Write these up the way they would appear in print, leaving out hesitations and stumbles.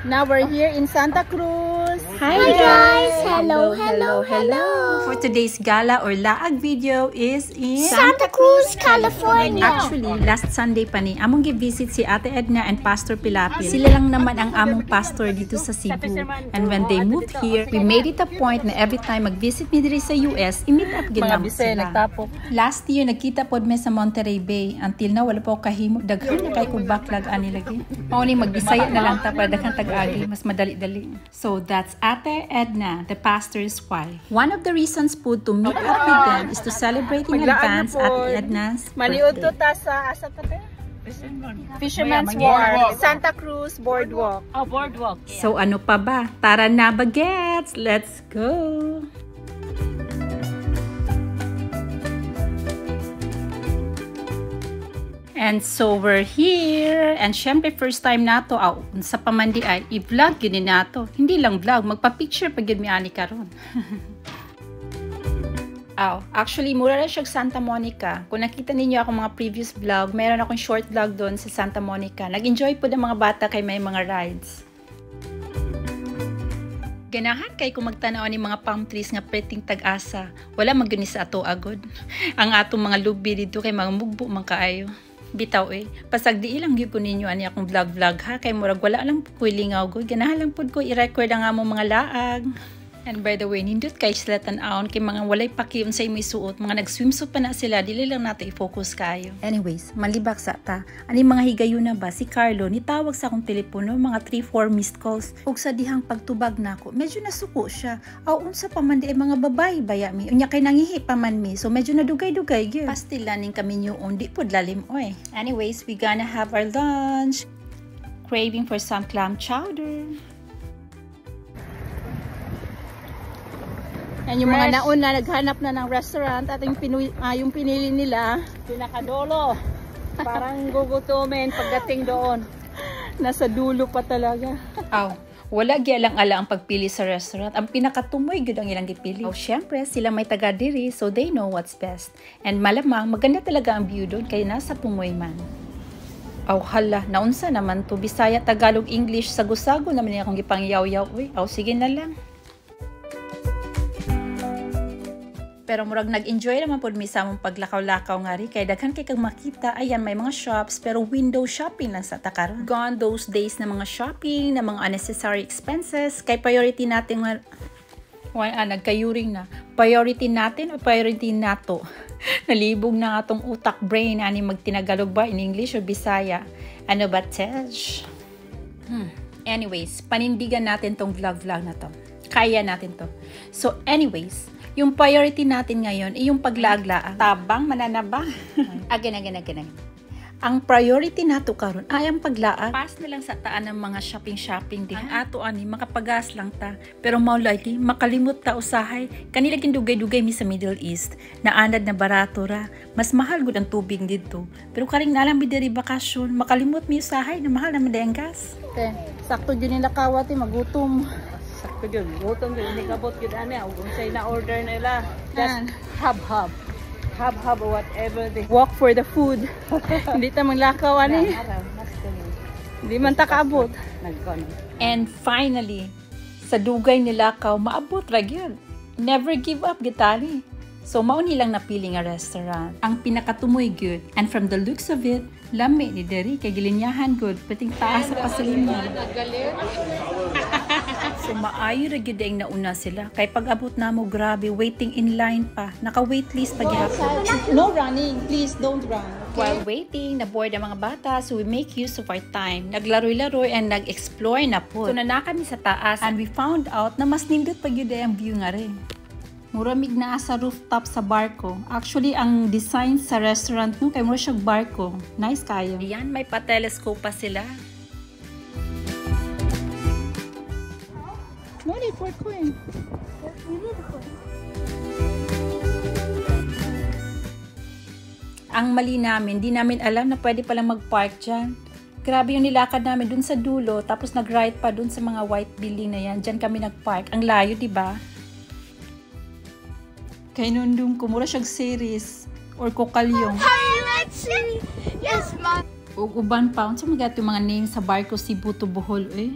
Now we're here in Santa Cruz. Hi guys! Hello! For today's gala or laag video is in Santa Cruz, California. Actually, last Sunday pa ni among gi-visit si Ate Edna and Pastor Pilapil. Sila lang naman ang among pastor dito sa Cebu. And when they moved here, we made it a point na every time mag-visit mi diri sa US, i-meet up ginamo sila. Nagtapok. Last year, nagkita pod me sa Monterey Bay. Until now, wala pa ako kahimo. Daghan na kay kong backlog ani lagi. Mao ni magbisaya na lang ta para daghang tag-agi, mas madali-dali. So that's Ate Edna, the pastor's wife. One of the reasons po to meet up with them is to celebrate in advance Ate Edna's Maniud to birthday. ta sa asa pa te? Fisherman's Wharf, Santa Cruz Boardwalk. Oh, boardwalk. Yeah. So ano pa ba? Tara na bagets! Let's go! And so we're here. And syempre first time nato sa pamandi ay i-vlog yun nato. Hindi lang vlog, magpa-picture pag yun mi ani karon. Actually mura na siya Santa Monica. Kung nakita ninyo ako mga previous vlog, meron akong short vlog doon sa Santa Monica. Nag-enjoy po ng mga bata kay may mga rides. Ganahan kay kung magtanaw ni mga palm trees nga preting tag-asa. Wala magyuni sa ato agod. Ang atong mga lubi dito kay mga mugbo man kaayo. Bitaw pasagdi ilang gyud ko ninyo ani akong vlog ha kay murag wala lang ko lingaw gud. Ganahan lang pud ko i-record ang among mga laag. And by the way, nindot kay sila tan-awon kay mga walay pakiyon sa imo suot, mga nag-swimsuit pa na sila, dili lang nato i-focus kayo. Anyways, malibak sa ta. Ani mga higayon na ba si Carlo nitawag sa akong telepono mga 3-4 missed calls ug sa dihang pagtubag nako. Medyo nasuko siya. Unsa pa man di mga babae baya mi. Unya kay nangihi pa man mi. So medyo nadugay-dugay gyud. Pastilaning kami niyoon di pud lalim oy. Anyways, we gonna have our lunch. Craving for some clam chowder. Yan yung mga nauna naghanap na ng restaurant at yung pinili nila Pinakadolo. Parang gugutumin pagdating doon. nasa dulo pa talaga. Wala gialang-ala ang pagpili sa restaurant. Ang pinakatumoy gud ang ilang gipili. Syempre sila may taga diri so they know what's best. And malamang maganda talaga ang view doon kay nasa tumoy man. Hala, naunsa naman to Bisaya, Tagalog, English, sago-sago naman niya akong gipangyaw-yaw. Sige na lang. Pero murag nag-enjoy naman po mi sa mong paglakaw-lakaw nga rin. Kaya daghan kay kag makita, ayan may mga shops pero window shopping lang sa takaron. Gone those days na mga shopping, na mga unnecessary expenses. Kay priority natin nagkayuring na. Priority natin o priority nato? Nalibog na atong utak brain ani magtinagalog ba in English o Bisaya. Ano ba Tej? Anyways, panindigan natin tong vlog na to. Kaya natin to. So anyways, yung priority natin ngayon ay yung paglaaglaan. Tabang, mananaba. Again. Ang priority nato karon ay ang paglaag. Pas na lang sa taan ng mga shopping din. Ato ani makapagas lang ta. Pero maulay makalimot ta usahay. Kanila dugay-dugay mi sa Middle East. Naanad na barato ra. Mas mahal gud ang tubig dito. Pero karing nalang mi diri bakasyon, makalimot mi usahay na mahal naman ang gas. Sakto din nila kawat magutom. Sakto yun. Gutom yun. Nikabot yun ano. Kung sa'yo na-order nila. Just hub-hub or whatever they Walk for the food. Hindi ta manglakaw ani. Hindi man ta kaabot. And finally, sa dugay nilakaw, maabot ra gyud. Never give up gitani. So mao nilang napili nga restaurant. Ang pinakatumoy gyud. And from the looks of it, lami ni diri kay gilinyahan good, pating taas sa pasilingnan. So maayo ra gyud ang nauna sila. Kay pag-abot namo grabe, waiting in line pa. Naka-waitlist pa gyapon. No running, please don't run. While waiting, na-board ang mga bata, so we make use of our time. Naglaroy-laroy and nag-explore na po. So na kami sa taas and we found out na mas nindot pa gyud ang view nga rin. Muramig na sa rooftop sa barko. Actually, ang design sa restaurant no, kay mura siyang barko. Nice kayo. Ayan, may pa-telescope pa sila. No need for coin. Ang mali namin, di namin alam na pwede palang mag-park dyan. Grabe yung nilakad namin dun sa dulo, tapos nag-right pa dun sa mga white building na yan. Dyan kami nag-park. Ang layo, di ba? Kay nundong kumura siyang series or kokalyong. Yes, ma'am. O uban pa, unsa magato mga names sa barko Cebu to Bohol, eh?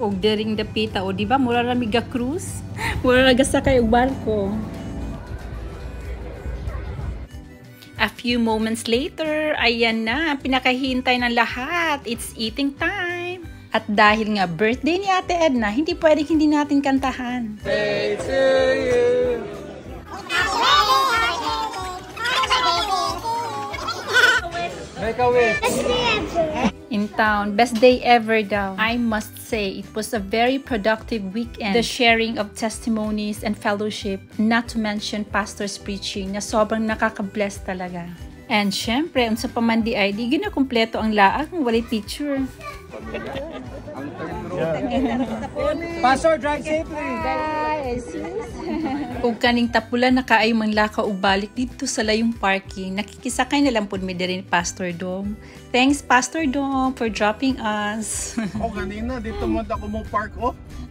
Og dering dapita, o di ba? Mura ra miga cruise. Mura ra gasakay og barko. A few moments later, ayan na, pinakahintay ng lahat. It's eating time. At dahil nga birthday ni Ate Edna, hindi pwedeng hindi natin kantahan. Day to you. Make a wish. In town, best day ever daw. I must say, it was a very productive weekend. The sharing of testimonies and fellowship, not to mention pastor's preaching, na sobrang nakaka-bless talaga. And syempre, unsa pa man di ay, di ginakumpleto ang laag kung walay picture. Pastor, drive safely. Ug kaning tapulan na kaayo man lakaw og balik dito sa layong parking, nakikisakay na lang pud mi diri ni Pastor Dom. Thanks Pastor Dom for dropping us. Kanina dito mo ako mo park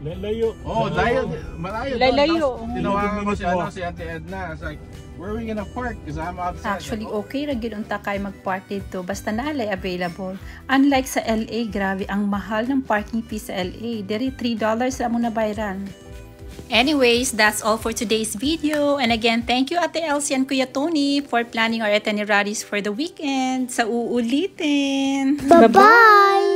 Layo. Malayo. Layo. Tinawagan ko si Ate Edna. It's like, where are we gonna park? Because I'm outside. Actually, okay ra gyud unta kay mag-park dito basta naalay available. Unlike sa LA, grabe ang mahal ng parking fee sa LA. Diri $3 sa amo na bayaran. Anyways, that's all for today's video. And again, thank you Ate Elsie and Kuya Tony for planning our itineraries for the weekend. Sa uulitin. Bye-bye!